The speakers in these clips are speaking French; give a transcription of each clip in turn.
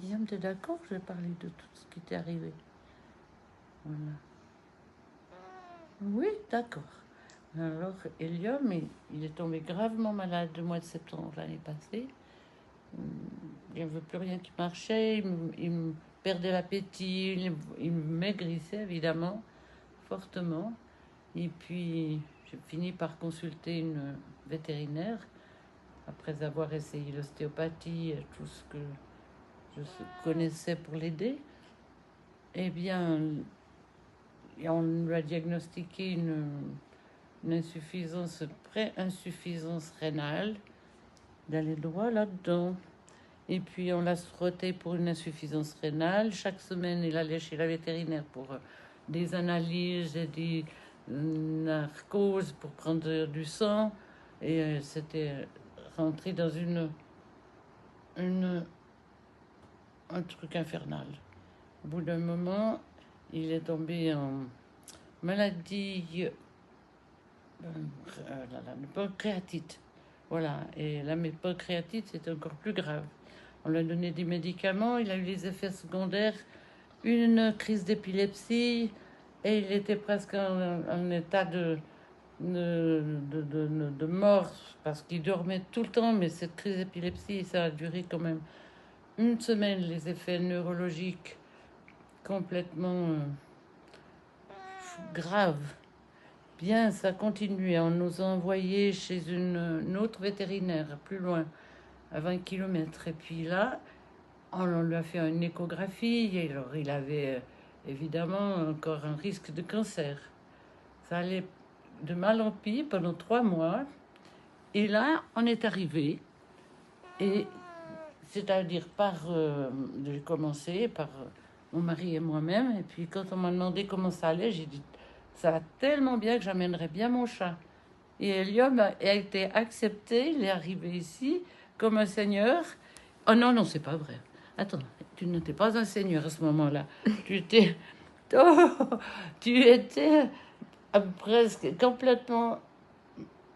Guillaume, t'es d'accord? Je vais parler de tout ce qui t'est arrivé. Voilà. Oui, d'accord. Alors, Elium, il est tombé gravement malade le mois de septembre l'année passée. Il n'y avait plus rien qui marchait. Il perdait l'appétit. Il maigrissait, évidemment, fortement. Et puis, j'ai fini par consulter une vétérinaire après avoir essayé l'ostéopathie et tout ce que je connaissais pour l'aider. Eh bien, on lui a diagnostiqué une insuffisance, pré-insuffisance rénale, d'aller droit là-dedans. Et puis on l'a frotté pour une insuffisance rénale. Chaque semaine, il allait chez la vétérinaire pour des analyses et des narcoses pour prendre du sang. Et c'était rentré dans une, un truc infernal. Au bout d'un moment, il est tombé en maladie la pancréatite. Voilà, et la pancréatite, c'est encore plus grave. On lui a donné des médicaments, il a eu les effets secondaires, une crise d'épilepsie, et il était presque en état de mort, parce qu'il dormait tout le temps, mais cette crise d'épilepsie, ça a duré quand même une semaine, les effets neurologiques complètement graves. Bien, ça continuait. On nous a envoyés chez une autre vétérinaire, plus loin, à 20 km. Et puis là, on lui a fait une échographie. Et alors, il avait évidemment encore un risque de cancer. Ça allait de mal en pis pendant 3 mois. Et là, on est arrivé. Et c'est-à-dire j'ai commencé par mon mari et moi-même. Et puis quand on m'a demandé comment ça allait, j'ai dit ça va tellement bien que j'amènerais bien mon chat. Et Elium a été accepté, il est arrivé ici comme un seigneur. Oh non, non, c'est pas vrai. Attends, tu n'étais pas un seigneur à ce moment-là. Tu étais... Oh, tu étais presque complètement...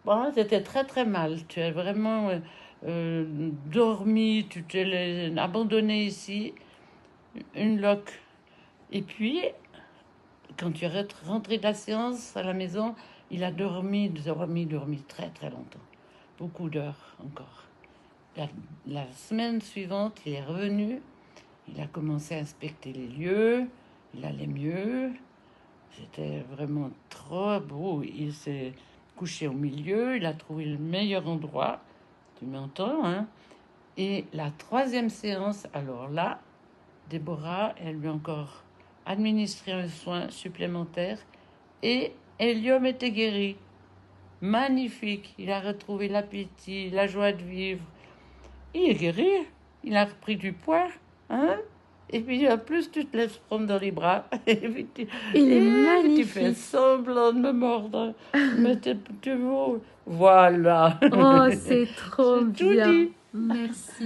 Bon, tu étais très très mal. Tu as vraiment dormi, tu t'es abandonné ici, une loque. Et puis, quand tu es rentré de la séance à la maison, il a dormi très très longtemps. Beaucoup d'heures encore. La semaine suivante, il est revenu. Il a commencé à inspecter les lieux. Il allait mieux. C'était vraiment trop beau. Il s'est couché au milieu. Il a trouvé le meilleur endroit. Tu m'entends, hein? Et la troisième séance, alors là, Déborah, elle lui a encore administré un soin supplémentaire et Elium était guéri. Magnifique. Il a retrouvé l'appétit, la joie de vivre. Il est guéri. Il a repris du poids. Hein? Et puis, en plus, tu te laisses prendre dans les bras. Et puis, Il est magnifique. Tu fais semblant de me mordre. Mais tu es beau. Voilà. Oh, c'est trop J'ai tout bien. dit. Merci.